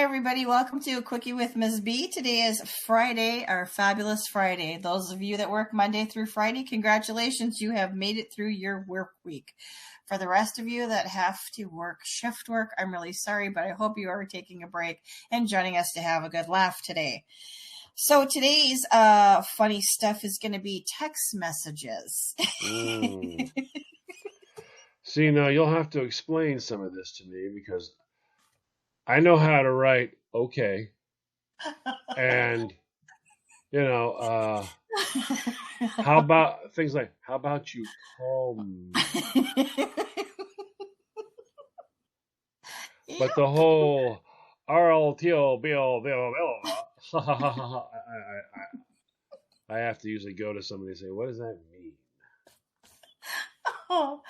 everybody. Welcome to A Quickie with Ms. B. Today is Friday, our fabulous Friday. Those of you that work Monday through Friday, congratulations. You have made it through your work week. For the rest of you that have to work shift work, I'm really sorry, but I hope you are taking a break and joining us to have a good laugh today. So today's funny stuff is going to be text messages. See, now you'll have to explain some of this to me because I know how to write okay. And, how about things like, how about you call me? But the whole RLTO, I have to usually go to somebody and say, what does that mean? Oh,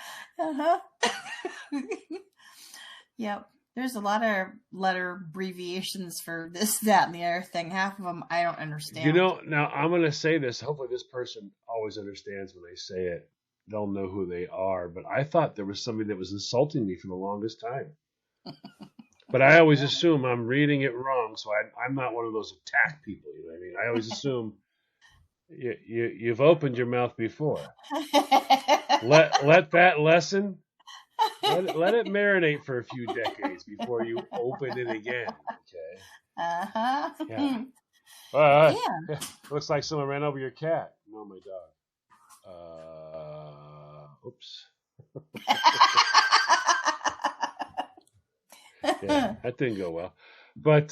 Yep. There's a lot of letter abbreviations for this, that, and the other thing. Half of them I don't understand. Now I'm going to say this. Hopefully this person always understands when they say it. They'll know who they are. But I thought there was somebody that was insulting me for the longest time. But I always assume I'm reading it wrong, so I'm not one of those attack people. You know what I mean? I always assume you've opened your mouth before. Let that lesson... Let it marinate for a few decades before you open it again. Okay. Yeah. Yeah. Looks like someone ran over your cat. No, my dog. Oops. Yeah, that didn't go well. But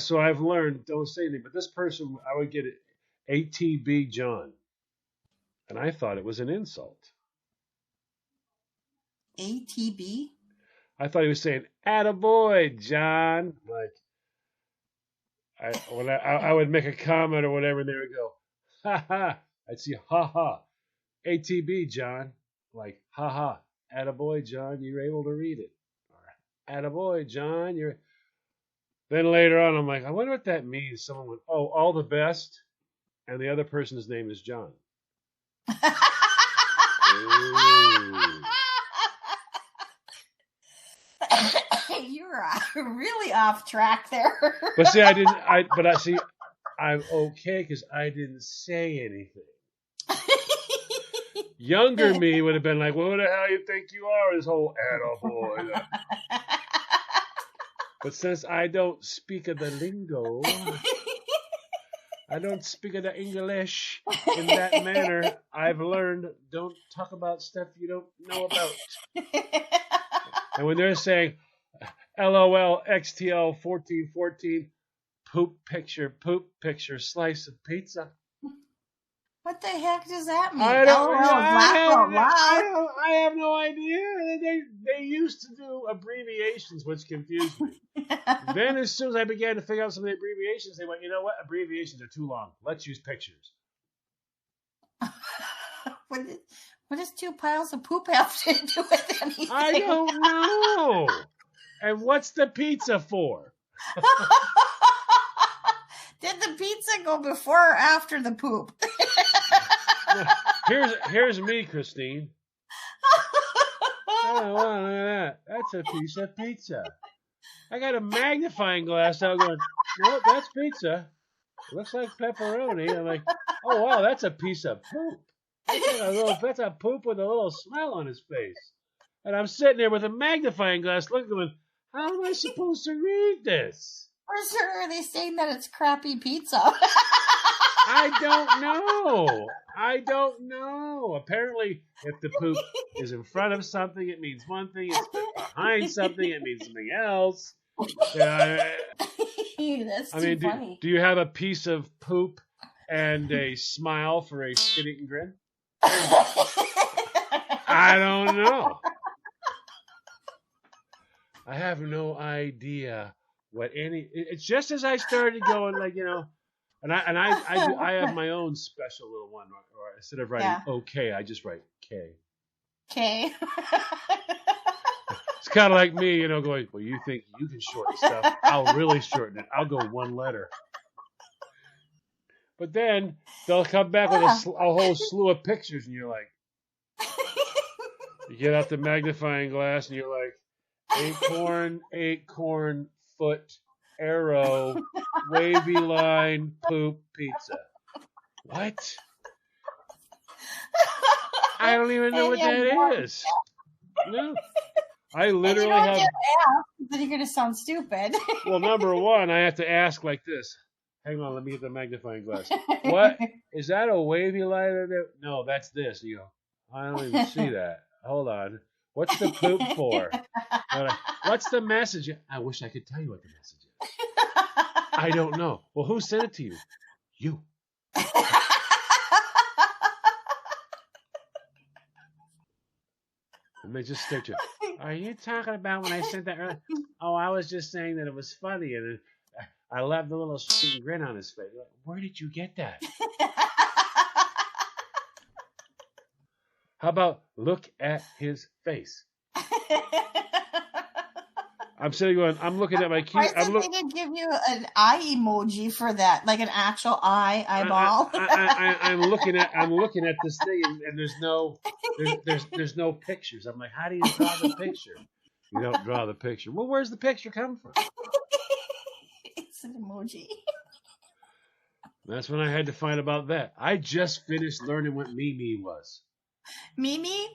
so I've learned, don't say anything. But this person, I would get it, ATB John. And I thought it was an insult. ATB? I thought he was saying, attaboy, John. Like, I would make a comment or whatever, and they would go, ha ha. I'd see, ha ha. ATB, John. Like, ha ha. Attaboy, John, you're able to read it. Or, attaboy, John, you're... Then later on, I'm like, I wonder what that means. Someone went, oh, all the best. And the other person's name is John. You're really off track there. But see, I'm okay because I didn't say anything. Younger me would have been like, well, who the hell you think you are, this whole attaboy. But since I don't speak of the lingo, I don't speak of the English in that manner, I've learned don't talk about stuff you don't know about. And when they're saying, LOL, XTL 1414, poop picture, slice of pizza. What the heck does that mean? I have no idea. They used to do abbreviations, which confused me. Then as soon as I began to figure out some of the abbreviations, they went, you know what? Abbreviations are too long. Let's use pictures. What does two piles of poop have to do with anything? I don't know. And what's the pizza for? Did the pizza go before or after the poop? Here's me, Christine. Oh, wow, look at that. That's a piece of pizza. I got a magnifying glass out going, nope, that's pizza. It looks like pepperoni. I'm like, oh, wow, that's a piece of poop. That's a poop with a little smile on his face. And I'm sitting there with a magnifying glass looking at him. How am I supposed to read this? For sure, are they saying that it's crappy pizza? I don't know. Apparently, if the poop is in front of something, it means one thing. If it's behind something, it means something else. That's too funny. Do you have a piece of poop and a smile for a spit-eating grin? I don't know. I have no idea what any. It's just as I started going, like, and I have my own special little one. Or instead of writing okay, I just write K. K. It's kind of like me, going, well, you think you can shorten stuff? I'll really shorten it. I'll go one letter. But then they'll come back with a whole slew of pictures, and you're like, you get out the magnifying glass, and you're like, acorn, foot, arrow, wavy line, poop, pizza. What? I don't even know what that is. No. I literally have. Then you're going to sound stupid. Well, number one, I have to ask like this. Hang on, let me get the magnifying glass. What? Is that a wavy line or there? No, that's this. You go, I don't even see that. Hold on. What's the poop for? What's the message? I wish I could tell you what the message is. I don't know. Well, who sent it to you? You. And they just stare at you. Are you talking about when I sent that earlier? Oh, I was just saying that it was funny, and I left the little sweet grin on his face. Like, where did you get that? How about look at his face? I'm sitting going, I'm looking at my key. They didn't give you an eye emoji for that, like an actual eyeball. I'm looking at this thing, and there's no pictures. I'm like, how do you draw the picture? You don't draw the picture. Well, where's the picture come from? It's an emoji. That's when I had to find about that. I just finished learning what Mimi was. Mimi?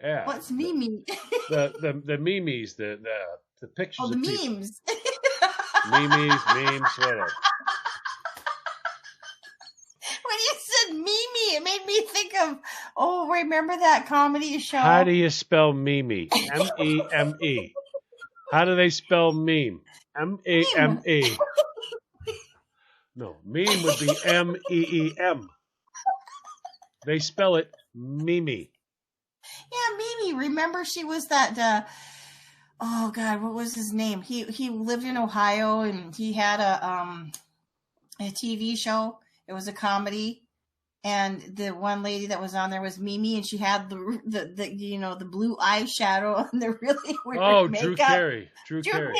Yeah. What's Mimi? The memes, the pictures. Oh, the memes. Memes, whatever. When you said Mimi, it made me think of, remember that comedy show? How do you spell Mimi? M-E-M-E. How do they spell meme? M-A-M-E. No, meme would be M-E-E-M. They spell it Mimi. Yeah, Mimi. Remember she was that, oh God, what was his name? He lived in Ohio and he had a TV show. It was a comedy. And the one lady that was on there was Mimi, and she had the blue eyeshadow and the really weird makeup. Drew Carey. Drew Carey,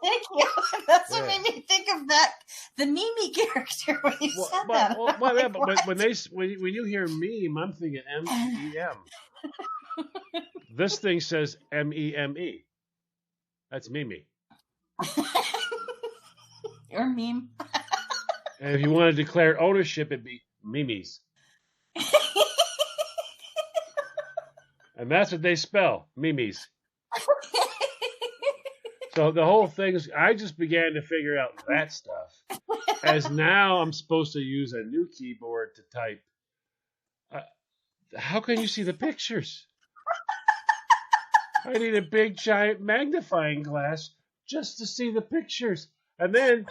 thank you. That's what made me think of that, the Mimi character when you said that. But when you hear meme, I'm thinking M-E-M. This thing says M-E-M-E. That's Mimi. Or meme. And if you want to declare ownership, it'd be Mimi's. And that's what they spell, Mimi's. So the whole thing is, I just began to figure out that stuff. As now I'm supposed to use a new keyboard to type. How can you see the pictures? I need a big giant magnifying glass just to see the pictures. And then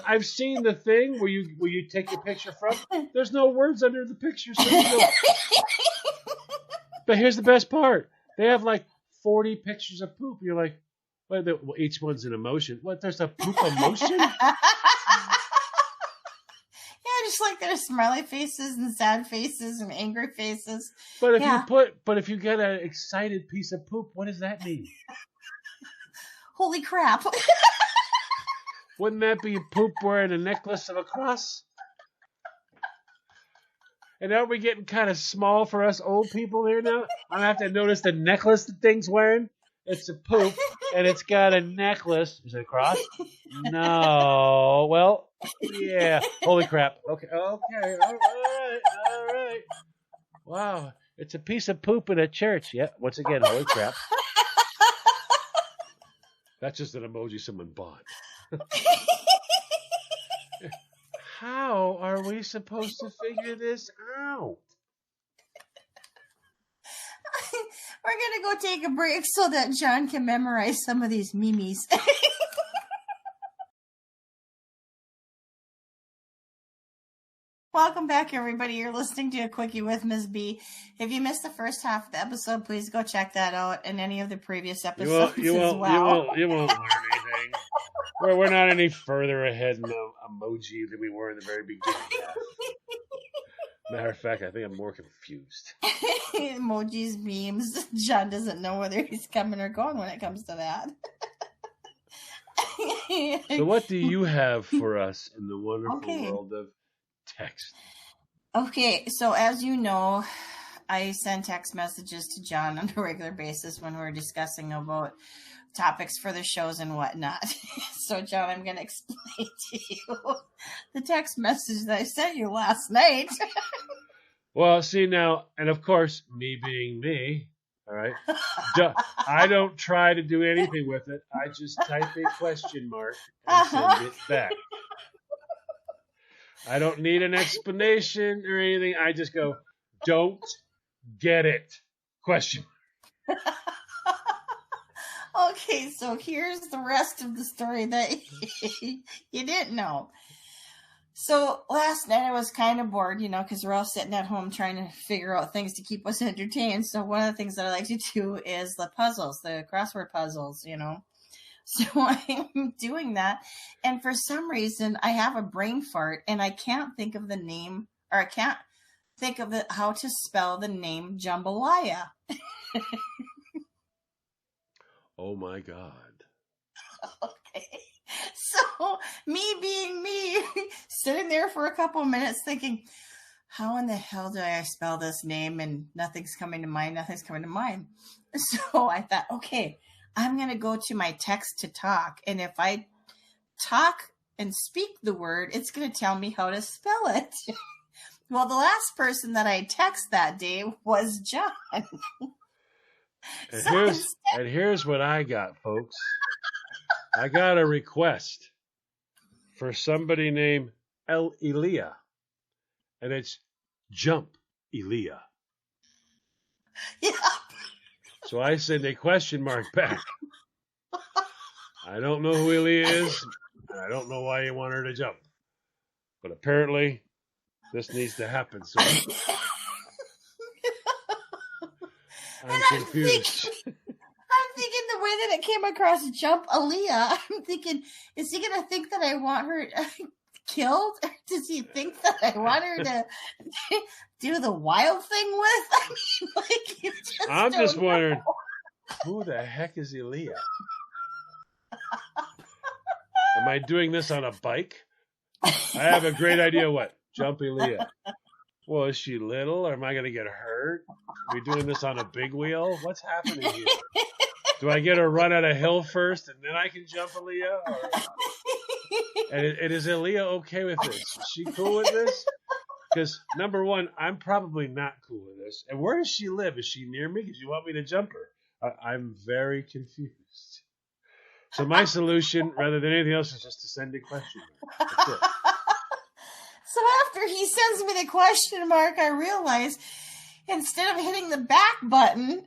I've seen the thing where you take your picture from. There's no words under the picture. So but here's the best part. They have like 40 pictures of poop. You're like, well, each one's an emotion. What? There's a poop emotion? Yeah, just like there's smiley faces and sad faces and angry faces. But if you get an excited piece of poop, what does that mean? Holy crap. Wouldn't that be poop wearing a necklace of a cross? And aren't we getting kind of small for us old people here now? I'm going to have to notice the necklace the thing's wearing. It's a poop, and it's got a necklace. Is it a cross? No. Well, yeah. Holy crap. Okay. All right. Wow. It's a piece of poop in a church. Yeah. Once again, holy crap. That's just an emoji someone bought. How are we supposed to figure this out? We're going to go take a break so that John can memorize some of these memes. Welcome back, everybody. You're listening to A Quickie with Ms. B. If you missed the first half of the episode, please go check that out and any of the previous episodes you won't learn anything. We're not any further ahead in emoji than we were in the very beginning. Matter of fact, I think I'm more confused. Emojis, memes. John doesn't know whether he's coming or going when it comes to that. So what do you have for us in the wonderful world of text? Okay, so as you know, I send text messages to John on a regular basis when we're discussing about topics for the shows and whatnot. So, John, I'm going to explain to you the text message that I sent you last night. Well, see now, and of course, me being me, all right, I don't try to do anything with it. I just type a question mark and send it back. I don't need an explanation or anything. I just go, don't get it. Question. Okay, so here's the rest of the story that you didn't know. So last night I was kind of bored, because we're all sitting at home trying to figure out things to keep us entertained. So one of the things that I like to do is the puzzles, the crossword puzzles, So I'm doing that. And for some reason, I have a brain fart and I can't think of the name, or I can't think of how to spell the name jambalaya. Oh my God. Okay. So me being me, sitting there for a couple of minutes thinking, how in the hell do I spell this name? And nothing's coming to mind. So I thought, okay, I'm going to go to my text to talk. And if I talk and speak the word, it's going to tell me how to spell it. Well, the last person that I text that day was John. And here's what I got, folks. I got a request for somebody named Elia. And it's Jump Elia. Yeah. So I send a question mark back. I don't know who Elia is. And I don't know why you want her to jump. But apparently, this needs to happen. So I'm confused. I'm thinking the way that it came across, Jump Aaliyah. I'm thinking, is he going to think that I want her killed? Or does he think that I want her to do the wild thing with? I mean, I'm just wondering, who the heck is Aaliyah? Am I doing this on a bike? I have a great idea. What? Jump Aaliyah. Well, is she little, or am I going to get hurt? Are we doing this on a big wheel? What's happening here? Do I get her run at a hill first, and then I can jump Aaliyah? And is Aaliyah okay with this? Is she cool with this? Because, number one, I'm probably not cool with this. And where does she live? Is she near me? Because you want me to jump her? I'm very confused. So my solution, rather than anything else, is just to send a question mark. That's it. So after he sends me the question mark, I realize instead of hitting the back button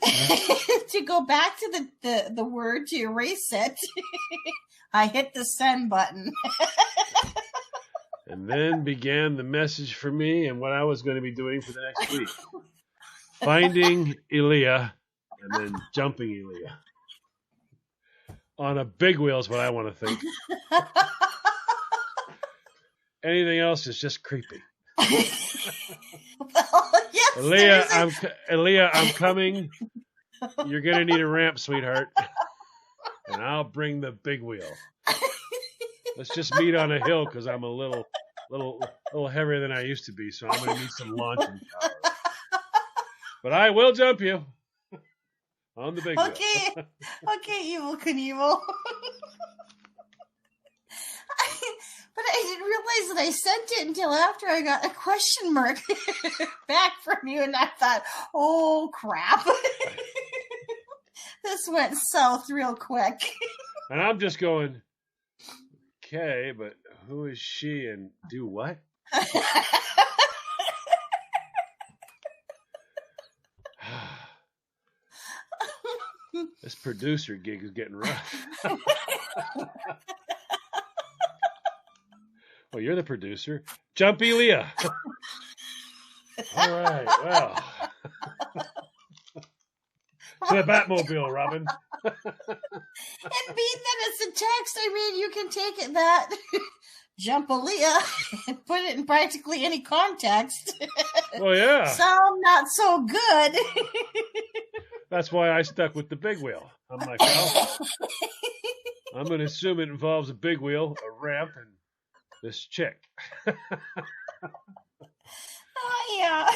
to go back to the word to erase it, I hit the send button. And then began the message for me and what I was going to be doing for the next week. Finding Elia and then jumping Elia. On a big wheel is what I want to think. Anything else is just creepy. Well, yes, Aaliyah, I'm coming. You're gonna need a ramp, sweetheart, and I'll bring the big wheel. Let's just meet on a hill because I'm a little heavier than I used to be, so I'm gonna need some launching power. But I will jump you on the big wheel. Okay, Evel Knievel. But I didn't realize that I sent it until after I got a question mark back from you, and I thought, oh, crap. This went south real quick. And I'm just going, okay, but who is she and do what? This producer gig is getting rough. Well, you're the producer. Jump Elia. All right, well. To the Batmobile, Robin. And being that it's a text, I mean, you can take it that Jump Aaliyah and put it in practically any context. Well, yeah. Sound not so good. That's why I stuck with the big wheel. I'm like, well, I'm going to assume it involves a big wheel, a ramp, and this chick. Oh, yeah.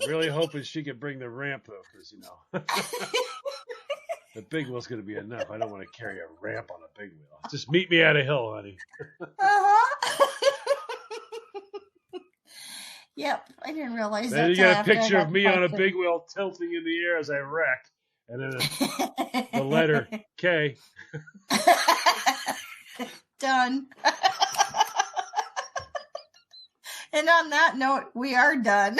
I'm really hoping she could bring the ramp, though, because, The big wheel's going to be enough. I don't want to carry a ramp on a big wheel. Just meet me at a hill, honey. Uh-huh. Yep, I didn't realize that. Then you get a picture of me on a big wheel tilting in the air as I wreck. And then the letter K. Done. And on that note, we are done.